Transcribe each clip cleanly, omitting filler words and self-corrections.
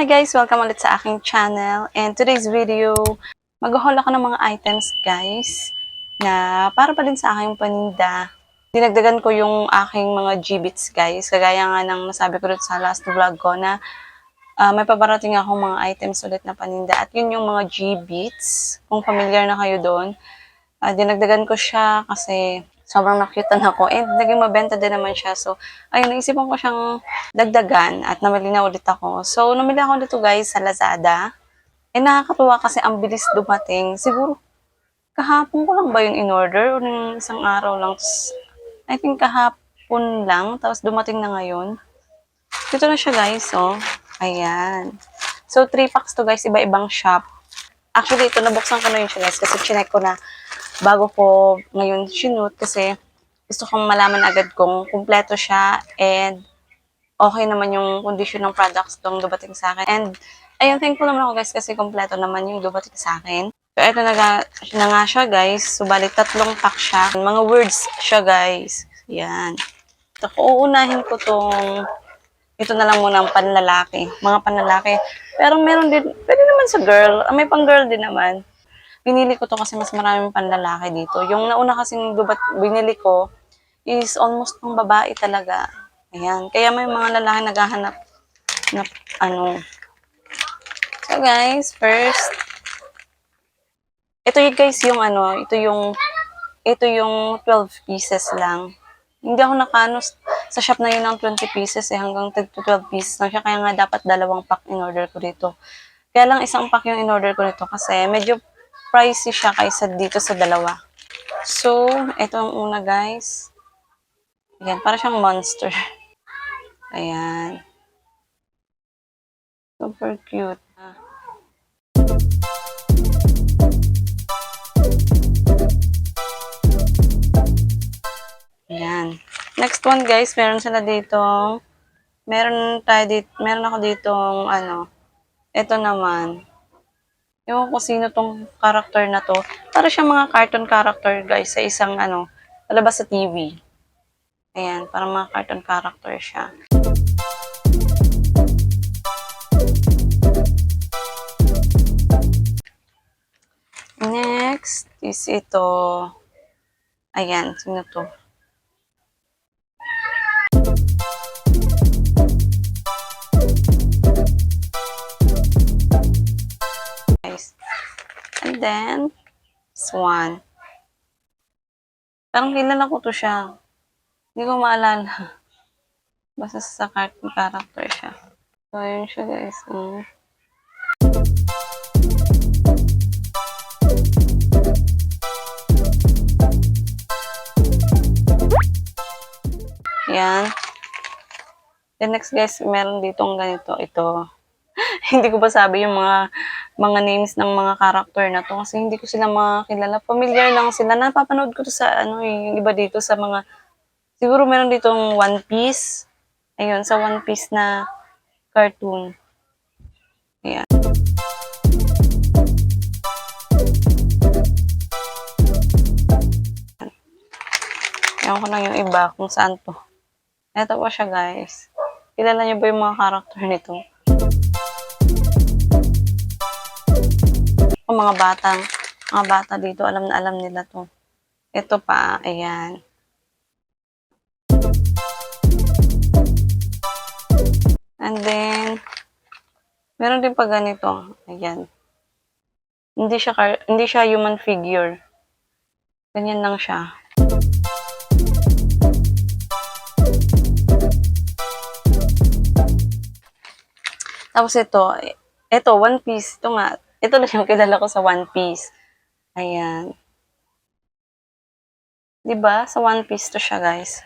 Hi guys! Welcome ulit sa aking channel. And today's video, mag-haul ako ng mga items guys na para pa din sa aking paninda. Dinagdagan ko yung aking mga G-bits guys. Kagaya nga ng nasabi ko dito sa last vlog ko na may paparating akong mga items ulit na paninda. At yun yung mga G-bits. Kung familiar na kayo doon. Dinagdagan ko siya kasi sobrang nakyutan ako. And naging mabenta din naman siya. So, ayun, naisipan ko siyang dagdagan at namili na ulit ako. So, namili ako dito guys sa Lazada. Nakakatuwa kasi ang bilis dumating. Siguro, kahapon ko lang ba yun in-order? O ng isang araw lang? I think kahapon lang. Tapos dumating na ngayon. Dito na siya guys, oh. Ayan. So, 3 packs to guys. Iba-ibang shop. Actually, ito, nabuksan ko na yun siya guys. Kasi chinek ko na bago ko ngayon sinut kasi gusto kong malaman agad kung kumpleto siya and okay naman yung condition ng products tong dumating sa akin. And ayun, thankful naman ako guys kasi kumpleto naman yung dumating sa akin. So ito na nga siya guys. Subalit 3 pack siya. Mga words siya guys. Yan. So uunahin ko tong ito na lang muna ang panlalaki. Mga panlalaki. Pero meron din, pwede naman sa girl. May pang girl din naman. Pinili ko to kasi mas maraming panlalaki dito. Yung nauna kasing binili ko is almost pang babae talaga. Ayan. Kaya may mga lalaki naghahanap na ano. So guys, first, ito yung guys yung ano, ito yung 12 pieces lang. Hindi ako nakano sa shop na yun ng 20 pieces hanggang 12 pieces lang siya. Kaya nga dapat 2 pack in order ko dito. Kaya lang isang pack yung in order ko dito kasi medyo pricey siya kaysa dito sa dalawa. So, ito ang una guys. Ayan, para siyang monster. Ayan. Super cute. Ayan. Next one guys, meron sila dito. Meron ako ditong ano. Ito naman. Ewan ko sino tong character na to. Para siyang mga cartoon character guys sa isang ano, palabas sa TV. Ayan, parang mga cartoon character siya. Next is ito. Ayan, sino to? Guys. And then, Swan. Parang kilala ko to siya. Hindi ko maalala. Basta sa cartoon character siya. So, yun siya guys. Yan. Then next guys, meron ditong ganito. Ito. Hindi ko pa sabi yung mga names ng mga character na to kasi hindi ko sila makilala. Familiar lang sila. Napapanood ko to sa yung iba dito sa mga siguro meron ditong One Piece. Ayun, sa One Piece na cartoon. Ayan. Ewan ko lang yung iba kung saan to. Ito po siya guys. Kilala niyo ba yung mga character nito? O mga bata dito, alam na alam nila to. Ito pa, ayan. And then, meron din pa ganito. Ayan. Hindi siya human figure. Ganyan lang siya. Tapos ito, One Piece. Ito nga, ito lang yung kilala ko sa One Piece. Ayan. Diba? Sa One Piece to siya, guys.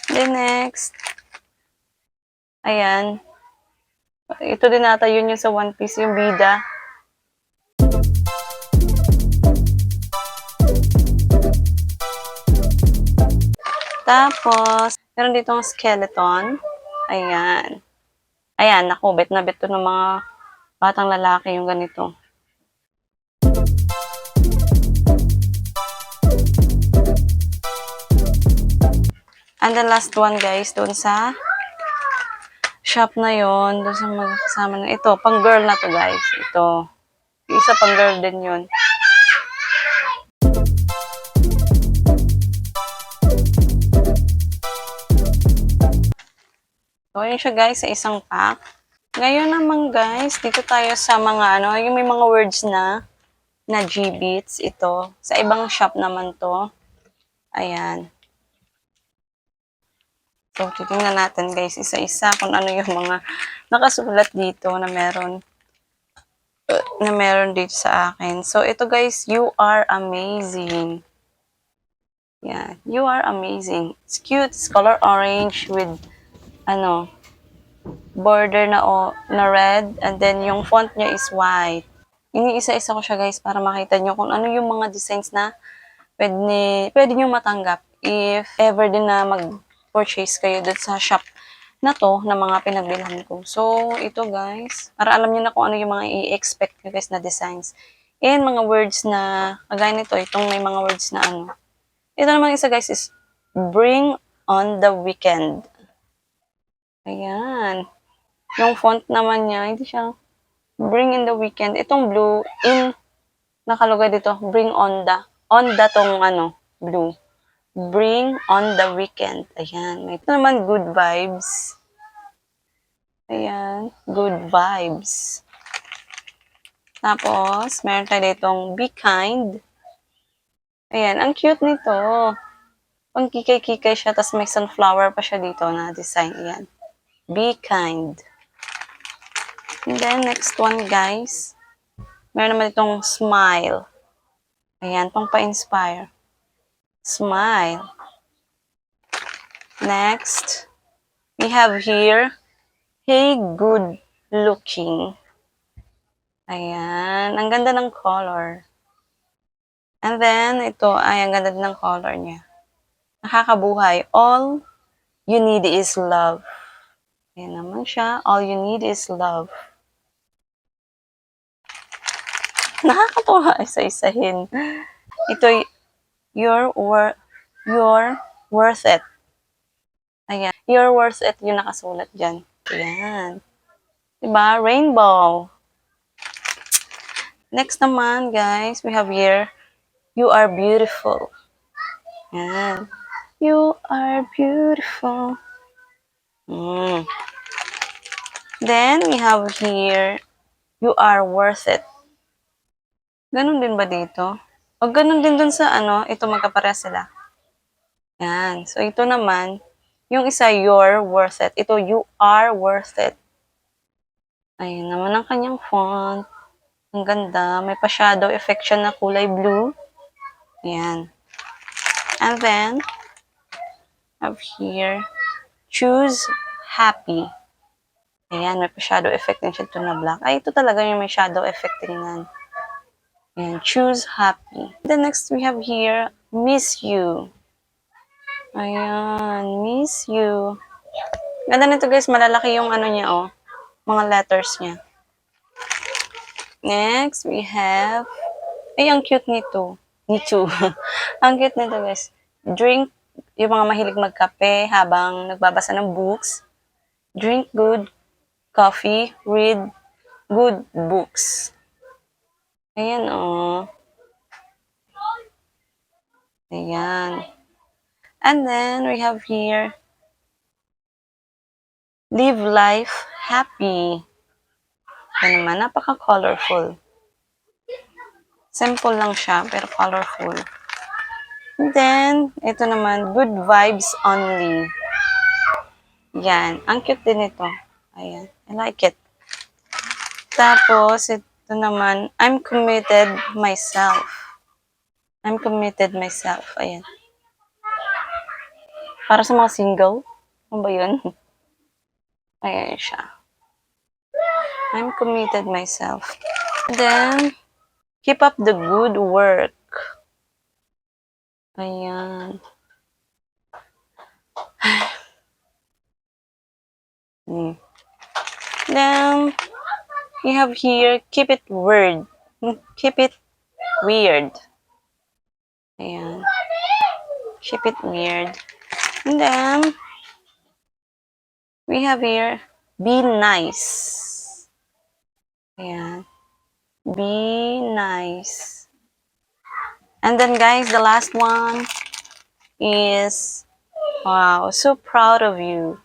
Then next, ayan. Ito din ata yun yung sa One Piece, yung bida. Tapos, meron ditong skeleton. Ayan. Ayan, naku, bet na bet to ng mga batang lalaki yung ganito. And then last one guys, doon sa shop na yon, doon sa magkasama na ito, pang girl na to guys. Ito. Yung isa pang girl din yun. So, yun siya guys, sa isang pack. Ngayon naman guys, dito tayo sa mga yung may mga words na G-Beats. Ito. Sa ibang shop naman to. Ayan. So, titingnan natin guys, isa-isa kung ano yung mga nakasulat dito na meron dito sa akin. So, ito guys, you are amazing. Yeah, you are amazing. It's cute. It's color orange with, border na red. And then, yung font niya is white. Iniisa-isa ko siya guys para makita nyo kung ano yung mga designs na pwede nyo matanggap if ever din na mag-purchase kayo dun sa shop na to na mga pinagbilhan ko. So, ito guys, para alam niyo na kung ano yung mga i-expect nyo guys na designs. And mga words na, kagaya nito, itong may mga words na Ito naman isa guys is, bring on the weekend. Ayan. Yung font naman niya, hindi siya, bring in the weekend. Itong blue, nakalagay dito, bring on the tong blue. Bring on the weekend. Ayan. Ito naman, good vibes. Ayan. Good vibes. Tapos, meron tayo ditong be kind. Ayan. Ang cute nito. Pang kikay-kikay siya, tapos may sunflower pa siya dito na design. Ayan. Be kind. And then, next one, guys. Meron naman itong smile. Ayan. Pang pa-inspire. Smile. Next, we have here, hey, good looking. Ayan. Ang ganda ng color. And then, ito ay ang ganda din ng color niya. Nakakabuhay. All you need is love. Ayan naman siya. All you need is love. Nakakatuwa isa-isahin. Ito, you're worth it. Ayan. You're worth it yung nakasulat dyan. Ayan. Diba? Rainbow. Next naman, guys, we have here, you are beautiful. Ayan. You are beautiful. Then, we have here, you are worth it. Ganun din ba dito? O ganun din dun sa ito magkapareha sila. Ayan. So, ito naman, yung isa, you're worth it. Ito, you are worth it. Ayan naman ang kanyang font. Ang ganda. May pa-shadow effect siya na kulay blue. Ayan. And then, have here, choose happy. Ayan, may pa-shadow effect din siya ito na black. Ay, ito talaga yung may shadow effect din. Ayan, choose happy. Then next, we have here, miss you. Ayan, miss you. Ganda nito guys, malalaki yung niya, mga letters niya. Next, we have, ay, ang cute nito. Nito. Ang cute nito guys. Drink, yung mga mahilig magkape habang nagbabasa ng books. Drink good coffee, read good books. Ayan, Ayan. And then, we have here, live life happy. Ayan naman, napaka-colorful. Simple lang siya, pero colorful. And then, ito naman, good vibes only. Yan. Ang cute din ito. Ayan. I like it. Tapos, ito naman, I'm committed myself. I'm committed myself. Ayan. Para sa mga single. Ano ba yun? Ayan siya. I'm committed myself. And then, keep up the good work. Ayan. Then, we have here, keep it weird. Keep it weird. Ayan. Keep it weird. And then, we have here, be nice. Ayan. Be nice. And then guys, the last one is, wow, so proud of you.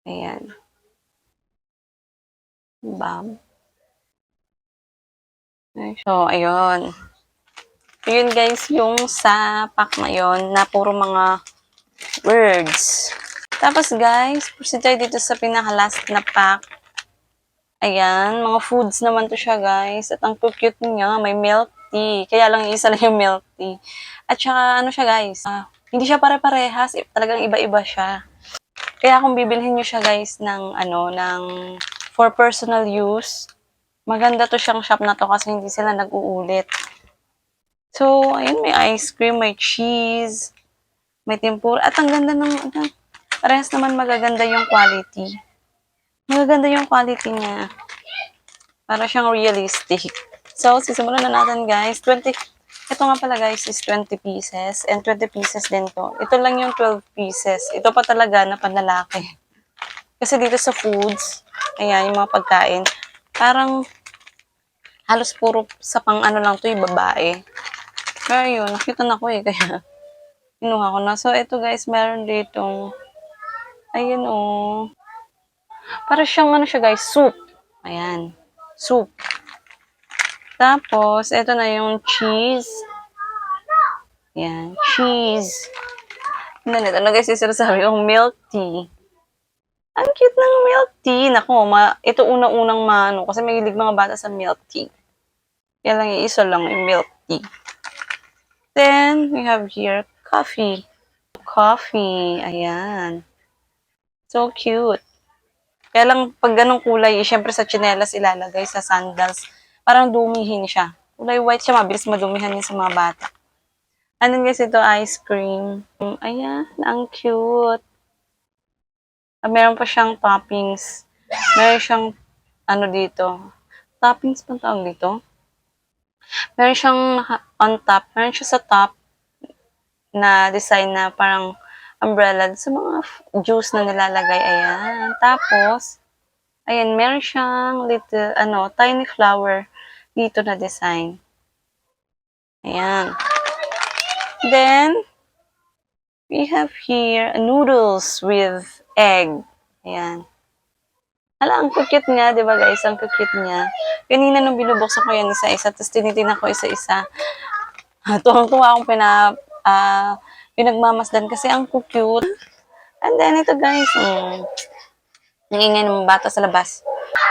Ayan. Bam. So, ayun. Ayun guys, yung sa pack na yun, na puro mga words. Tapos guys, proceed tayo dito sa pinaka-last na pack. Ayan, mga foods naman to siya guys. At ang cute niya, may milk tea. Kaya lang isa lang yung milk tea. At saka ano siya guys, hindi siya pare-parehas. Talagang iba-iba siya. Kaya kung bibilhin nyo siya guys ng for personal use, maganda to siyang shop na to kasi hindi sila nag-uulit. So, ayun, may ice cream, may cheese, may tempura. At ang ganda ng, parehas naman magaganda yung quality. Magaganda yung quality niya. Para siyang realistic. So, sisimulan na natin guys. Ito nga pala guys is 20 pieces. And 20 pieces din to. Ito lang yung 12 pieces. Ito pa talaga na panlalaki. Kasi dito sa foods, ayan, yung mga pagkain, parang halos puro sa pang ano lang to yung babae. Pero yun, nakita na ko eh, kaya kinuha ko na. So, ito guys, meron ditong, ayun oh, para siyang ano siya guys, soup. Ayan, soup. Tapos, ito na yung cheese. Ayan, cheese. Ito na guys, sabi yung milk tea. Ang cute ng milk tea. Naku, ito unang-unang maano, kasi may hilig mga bata sa milk tea. Kaya lang isa lang yung milk tea. Then, we have here coffee. Coffee. Ayan. So cute. Kaya lang, pag ganong kulay, syempre sa tsinelas ilalagay, sa sandals, parang dumihin siya. Kulay white siya, mabilis madumihan din sa mga bata. And then guys, ito ice cream. Ayan, ang cute. Meron pa siyang toppings. Meron siyang, ano dito, toppings pa tawag dito? Meron siyang on top, meron siya sa top na design na parang umbrella sa mga juice na nilalagay. Ayan. Tapos, ayan, meron siyang little, tiny flower dito na design. Ayan. Then, we have here noodles with egg. Ayan. Hala, ang cute nga, di ba guys? Ang cute niya. Kanina nung binubuksan ko yan isa-isa, tapos tinitingnan ko isa-isa. Tuwang-tuwa akong pinagmamasdan kasi ang cute. And then, ito guys, nangingay ng bata sa labas.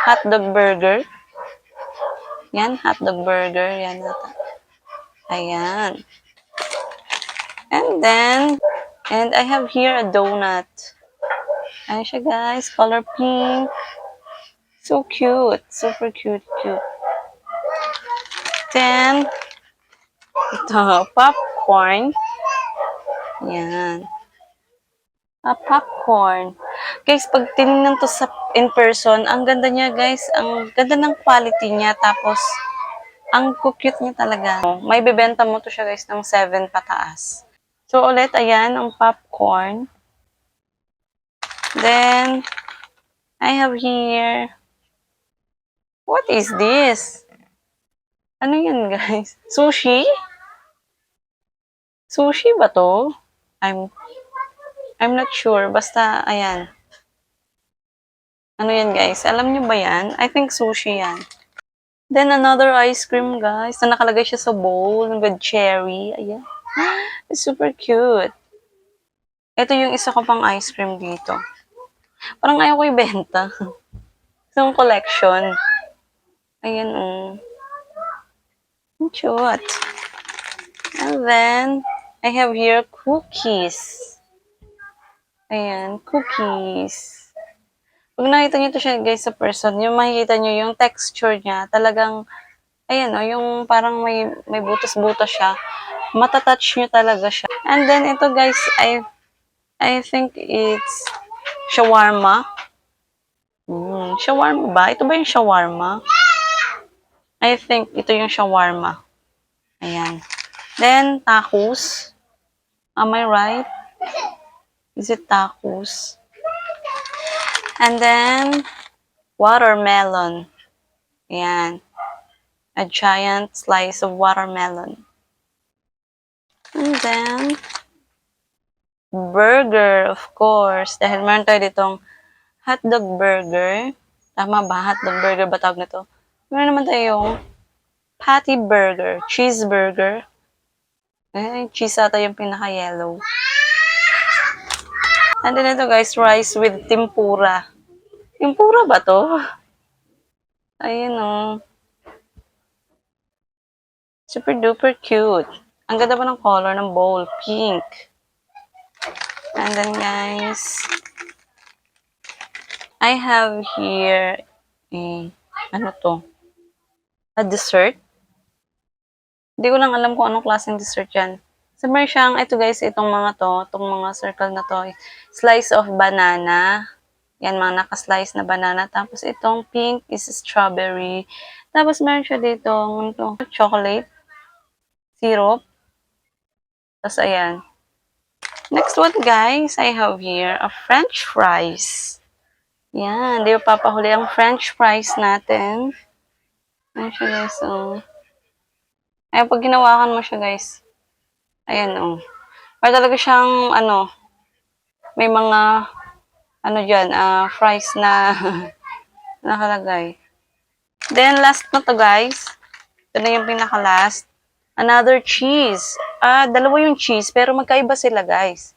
Hotdog burger. Yan, hotdog burger. Yan nata. Ayan. And then, and I have here a donut. Ayan siya guys, color pink. So cute. Super cute. Then, ito, popcorn. Yan. Popcorn. Guys, pag tinignan to sa in person, ang ganda niya guys. Ang ganda ng quality niya. Tapos, ang cute niya talaga. May bibenta mo to siya guys ng 7 pataas. So, ulit, ayan, ang popcorn. Then, I have here, what is this? Ano yun, guys? Sushi? Sushi ba to? I'm not sure. Basta, ayan. Ano yan, guys? Alam nyo ba yan? I think sushi yan. Then, another ice cream, guys, na nakalagay siya sa bowl with cherry. Ayan. It's super cute. Ito yung isa ko pang ice cream dito. Parang ayaw ko ibenta. Isang collection. Ayan, cute. And then, I have here cookies. Ayan, cookies. Pag nakita nyo to siya, guys, sa person, yung makikita nyo yung texture niya, talagang, ayan, yung parang may butas-butas siya. Matatouch nyo talaga siya. And then, ito, guys, I think it's shawarma. Shawarma ba? Ito ba yung shawarma? I think ito yung shawarma. Ayan. Then, tacos. Am I right? Is it tacos? And then, watermelon. Ayan. A giant slice of watermelon. And then, burger, of course. Dahil meron tayo ditong hotdog burger. Tama ba? Hotdog burger ba tawag nito? Meron naman tayong patty burger, cheeseburger. Cheese ata yung pinaka-yellow. And then ito guys, rice with tempura. Tempura ba to? Ayun o. Super duper cute. Ang ganda ba ng color ng bowl? Pink. And then guys, I have here ano to? A dessert. Hindi ko lang alam kung anong klaseng dessert yan. So, meron siyang, ito guys, itong mga circle na to, slice of banana. Yan, mga naka-slice na banana. Tapos, itong pink is strawberry. Tapos, meron siya dito, chocolate, syrup. Tapos, ayan. Next one, guys, I have here a french fries. Yan, di ba papahuli ang french fries natin. Ayan siya, guys, oh. Ayan, pag ginawakan mo siya, guys, ayan, oh. Para talaga siyang, may mga, dyan, fries na nakalagay. Then, last na to, guys. Ito na yung pinaka-last. Another cheese. Dalawa yung cheese, pero magkaiba sila, guys.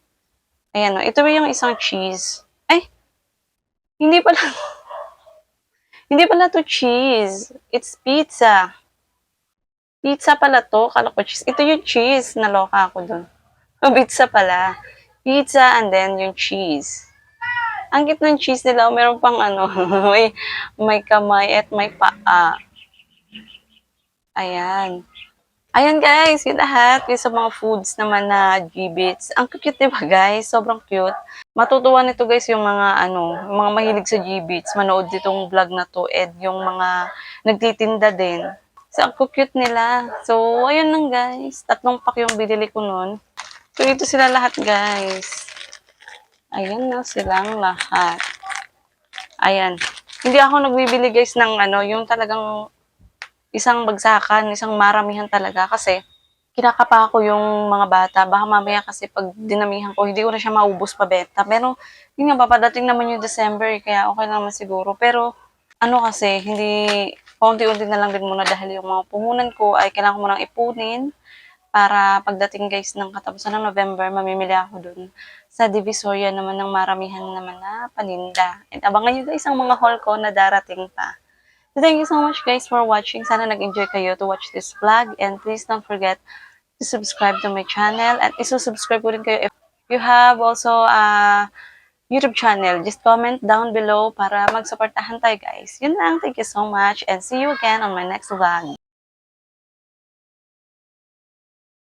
Ayan, oh. Ito yung isang cheese. Ay! Hindi pala. Hindi pala to cheese. It's pizza. Pizza pala to. Kala ko cheese. Ito yung cheese. Naloka ako dun. Pizza pala. Pizza and then yung cheese. Ang cute ng cheese nila. Meron pang may kamay at may paa. Ayan. Ayan guys, yun lahat. Yung sa mga foods naman na G-Bits. Ang cute diba guys? Sobrang cute. Matutuwa nito guys yung mga yung mga mahilig sa G-Bits. Manood ditong vlog na to. And yung mga nagtitinda din. So, ang cute nila. So, ayun lang guys. 3 pack yung binili ko nun. So, ito sila lahat guys. Ayan na silang lahat. Ayan. Hindi ako nagbibili guys ng yung talagang isang bagsakan, isang maramihan talaga kasi kinakapa ko yung mga bata. Baka mamaya kasi pag dinamihan ko, hindi ko na siya maubos pa benta. Pero, yun nga, papadating naman yung December, kaya okay naman siguro. Pero, kasi, hindi, paunti-unti na lang din muna dahil yung mga puhunan ko ay kailangan ko munang ipunin para pagdating guys ng katapusan ng November, mamimili ako dun sa Divisoria naman ng maramihan naman na paninda. And abangan nyo guys ang mga haul ko na darating pa. So, thank you so much guys for watching. Sana nag-enjoy kayo to watch this vlog. And please don't forget to subscribe to my channel. At isusubscribe ko rin kayo if you have also a YouTube channel. Just comment down below para mag-supportahan tayo guys. Yun lang. Thank you so much. And see you again on my next vlog.